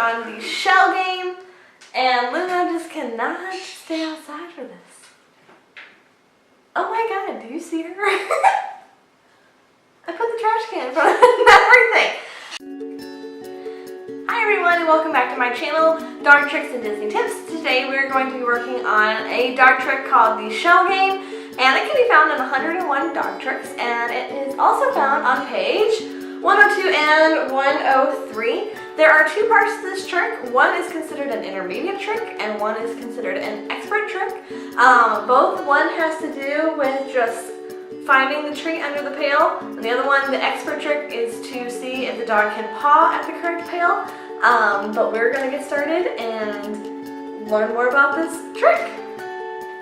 on the shell game, and Luna just cannot stay outside for this. Oh my god, do you see her? I put the trash can in front of everything. Hi everyone and welcome back to my channel, Dog Tricks and Disney Tips. Today we're going to be working on a dog trick called the shell game, and it can be found in 101 dog tricks, and it is also found on page 102 and 103. There are two parts to this trick. One is considered an intermediate trick and one is considered an expert trick. One has to do with just finding the treat under the pail, and the other one, the expert trick, is to see if the dog can paw at the correct pail. But we're going to get started and learn more about this trick.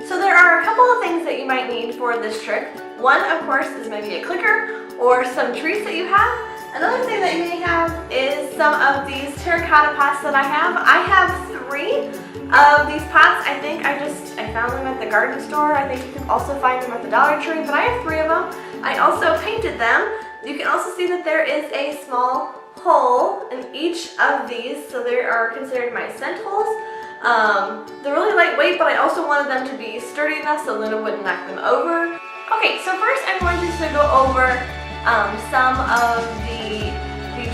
So there are a couple of things that you might need for this trick. One, of course, is maybe a clicker or some treats that you have. Another thing that you may have is some of these terracotta pots that I have. I have 3 of these pots. I think I found them at the garden store. I think you can also find them at the Dollar Tree, but I have 3 of them. I also painted them. You can also see that there is a small hole in each of these, so they are considered my scent holes. They're really lightweight, but I also wanted them to be sturdy enough so Luna wouldn't knock them over. Okay, so first I'm going to go over some of the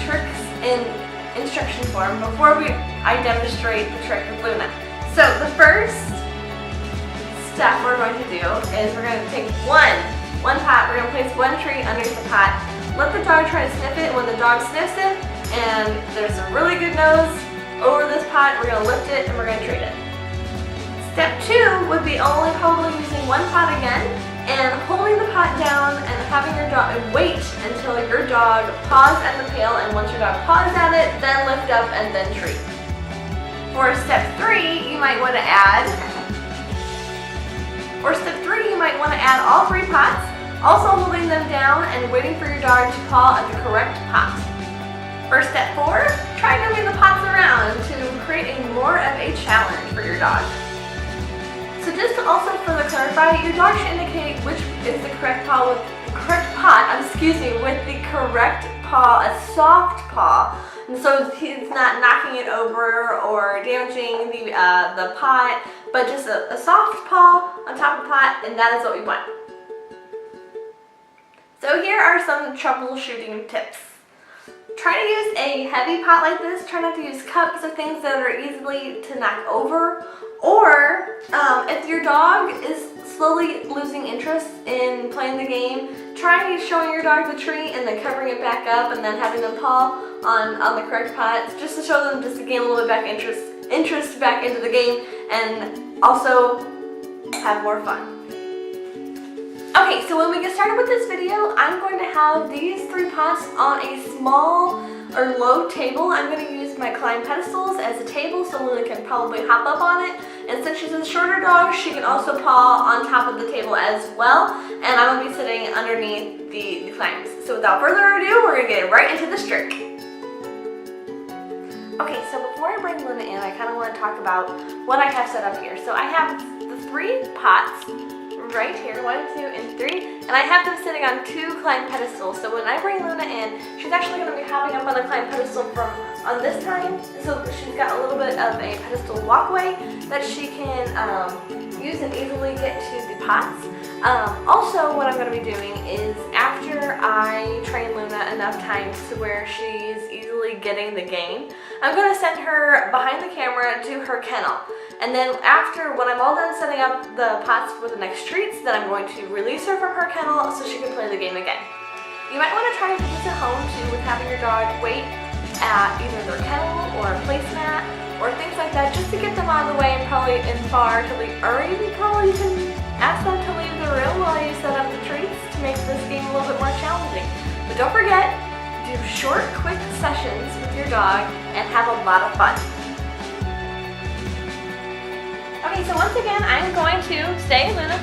tricks in instruction form before I demonstrate the trick with Luna. So the first step we're going to do is we're going to take one pot, we're going to place one treat underneath the pot, let the dog try to sniff it. When the dog sniffs it and there's a really good nose over this pot, we're going to lift it and we're going to treat it. Step 2 would be only probably using one pot again and holding the pot down and having your dog wait until your dog paws at the pail, and once your dog paws at it, then lift up and then treat. For step 3, you might want to add all 3 pots, also holding them down and waiting for your dog to paw at the correct pot. For step 4, try moving the pots around to create more of a challenge for your dog. So just to also further clarify, your dog should indicate which is the correct pot with the correct paw, a soft paw, and so he's not knocking it over or damaging the pot, but just a soft paw on top of the pot, and that is what we want. So here are some troubleshooting tips. Try to use a heavy pot like this. Try not to use cups or things that are easily to knock over. Or if your dog is slowly losing interest in playing the game, try showing your dog the treat and then covering it back up and then having them paw on the correct pot, just to show them just to gain a little bit back interest back into the game and also have more fun. Okay, so when we get started with this video, I'm going to have these 3 pots on a small or low table. I'm going to use my climb pedestals as a table so Luna can probably hop up on it. And since she's a shorter dog, she can also paw on top of the table as well. And I'm going to be sitting underneath the climbs. So without further ado, we're going to get right into this trick. Okay, so before I bring Luna in, I kind of want to talk about what I have set up here. So I have the 3 pots right here, 1, 2, and 3, and I have them sitting on 2 climb pedestals. So when I bring Luna in, she's actually going to be hopping up on the climb pedestal on this time. So she's got a little bit of a pedestal walkway that she can use and easily get to the pots. Also, what I'm going to be doing is after I train Luna enough times to where she's easily getting the game, I'm going to send her behind the camera to her kennel. And then when I'm all done setting up the pots for the next treats, then I'm going to release her from her kennel so she can play the game again. You might want to try to do this at home too, with having your dog wait at either their kennel or a placemat or things like that, just to get them out of the way and probably far to leave, or even probably you can ask them to leave the room while you set up the treats to make this game a little bit more challenging. But don't forget, do short, quick sessions with your dog and have a lot of fun. Okay, so once again, I'm going to stay Luna.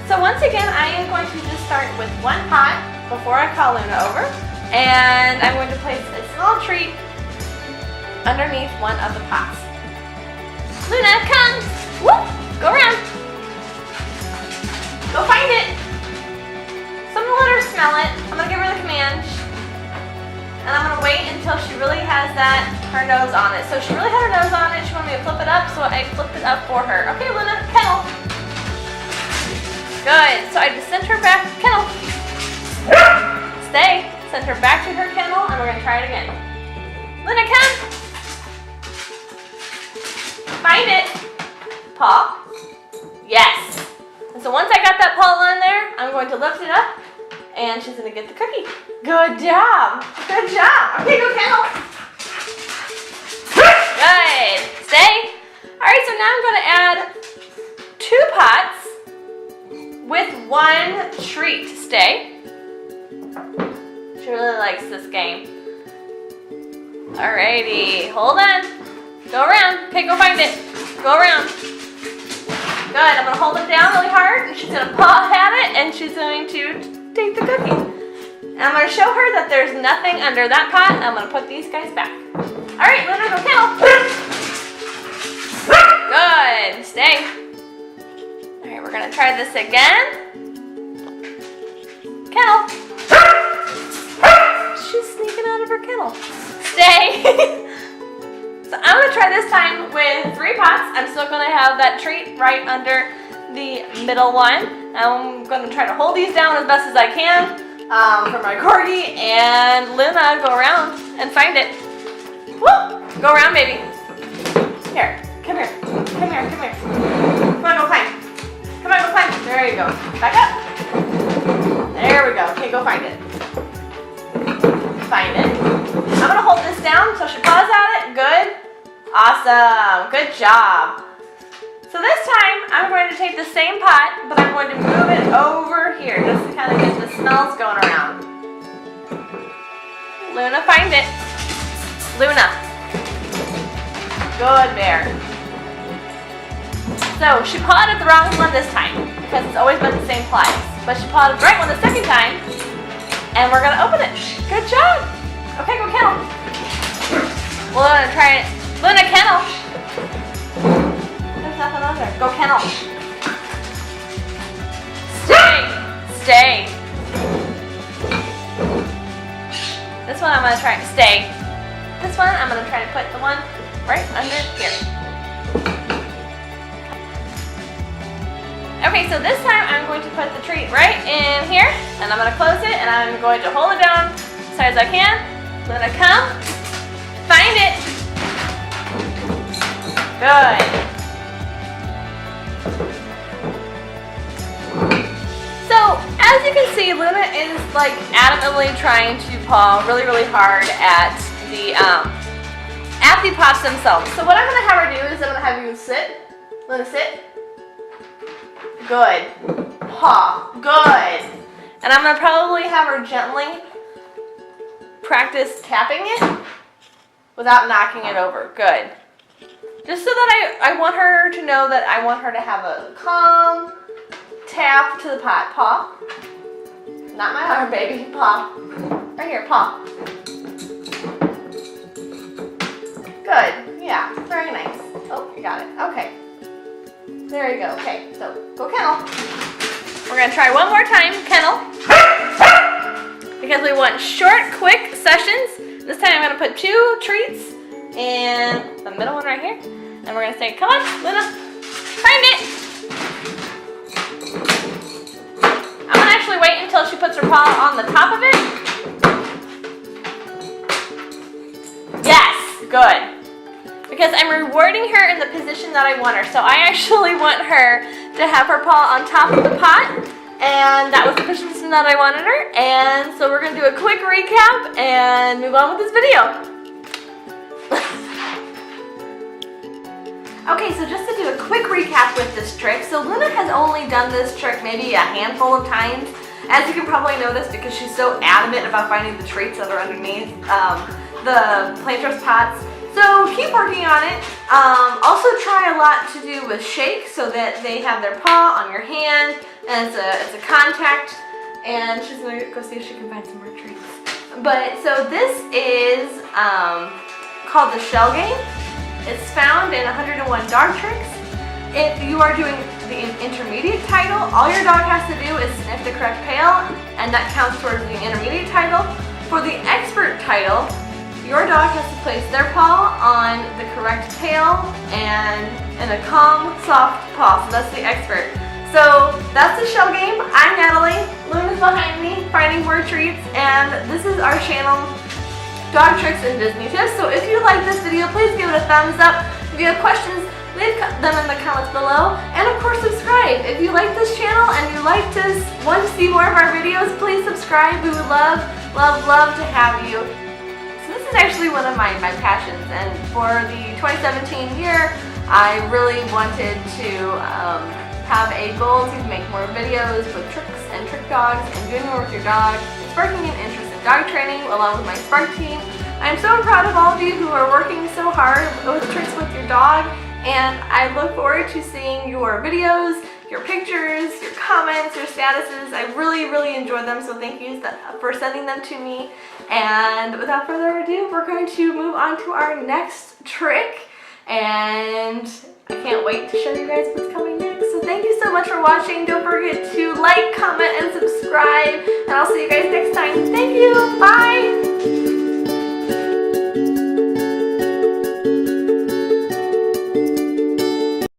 So once again, I am going to just start with 1 pot before I call Luna over, and I'm going to place a small treat underneath one of the pots. Luna, come! Whoop! Go around. Go find it. So I'm gonna let her smell it. I'm gonna give her the command, and I'm gonna wait until she really has that her nose on it. So she really had her nose on it. She wanted me to flip it up, so I flipped it up for her. Okay, Luna, kennel. Good. So I just sent her back, kennel. Stay. Send her back to her kennel, and we're gonna try it again. Luna, come. Find it. Paw. Yes. And so once I got that paw on there, I'm going to lift it up, and she's gonna get the cookie. Good job. Good job. Okay, go kennel. Good. Stay. All right, so now I'm gonna add 2 pots with 1 treat. Stay. She really likes this game. Alrighty, hold on. Go around. Okay, go find it. Go around. Good, I'm gonna hold it down really hard, and she's gonna paw at it, and she's going to take the cookie. And I'm gonna show her that there's nothing under that pot, and I'm gonna put these guys back. Alright, Luna, go kennel. Good, stay. Alright, we're gonna try this again. Kennel. She's sneaking out of her kennel. Stay. So I'm gonna try this time with 3 pots. I'm still gonna have that treat right under the middle one. I'm gonna try to hold these down as best as I can for my corgi. And Luna, go around and find it. Woo! Go around, baby. Here, come here, come here, come here. Come on, go climb. Come on, go climb. There you go. Back up. There we go. Okay, go find it. Find it. I'm gonna hold this down so she paws at it. Good. Awesome. Good job. So this time I'm going to take the same pot, but I'm going to move it over here just to kind of get the smells going around. Luna, find it. Luna. Good bear. So she pawed at the wrong one this time because it's always been the same place. But she pawed at the right one the second time, and we're gonna open it. Good job. Okay, go kennel. Luna, try it. Luna, kennel. There's nothing on there. Go kennel. Stay. Stay. This one I'm gonna try. Stay. This one I'm gonna try to put the one right under here. Okay, so this time I'm going to put the treat right in here, and I'm going to close it, and I'm going to hold it down as high as I can. Luna, come. Find it. Good. So, as you can see, Luna is like adamantly trying to paw really, really hard at the pots themselves. So what I'm going to have her do is I'm going to have you sit. Luna, sit. Good. Paw. Good. And I'm going to probably have her gently practice tapping it without knocking it over. Good. Just so that I want her to know that I want her to have a calm tap to the pot. Paw. Not my arm, baby. Paw. Right here. Paw. Good. Yeah. Very nice. Oh, you got it. Okay. There you go. Okay, so go kennel. We're going to try one more time, kennel. Because we want short, quick sessions. This time I'm going to put 2 treats in the middle one right here. And we're going to say, come on, Luna, find it. I'm going to actually wait until she puts her paw on the top of it. Yes, good. Because I'm rewarding her in the position that I want her. So I actually want her to have her paw on top of the pot. And that was the position that I wanted her. And so we're going to do a quick recap and move on with this video. Okay, so just to do a quick recap with this trick. So Luna has only done this trick maybe a handful of times. As you can probably notice because she's so adamant about finding the treats that are underneath the plantress pots. So keep working on it. Also try a lot to do with shake so that they have their paw on your hand and it's a contact. And she's gonna go see if she can find some more treats. But so this is called the shell game. It's found in 101 dog tricks. If you are doing the intermediate title, all your dog has to do is sniff the correct pail, and that counts towards the intermediate title. For the expert title, your dog has to place their paw on the correct tail and in a calm, soft paw. So that's the expert. So that's the shell game. I'm Natalie. Luna's behind me, finding more treats, and this is our channel, Dog Tricks and Disney Tips. So if you like this video, please give it a thumbs up. If you have questions, leave them in the comments below, and of course subscribe. If you like this channel and you want to see more of our videos, please subscribe. We would love to have you. So this is actually one of my passions, and for the 2017 year, I really wanted to have a goal to make more videos with tricks and trick dogs and doing more with your dog, sparking an interest in dog training along with my Spark team. I'm so proud of all of you who are working so hard with tricks with your dog, and I look forward to seeing your videos, your pictures, your comments, your statuses. I really enjoy them, so thank you for sending them to me. And without further ado, we're going to move on to our next trick, and I can't wait to show you guys what's coming next. So thank you so much for watching. Don't forget to like, comment, and subscribe, and I'll see you guys next time. Thank you. Bye.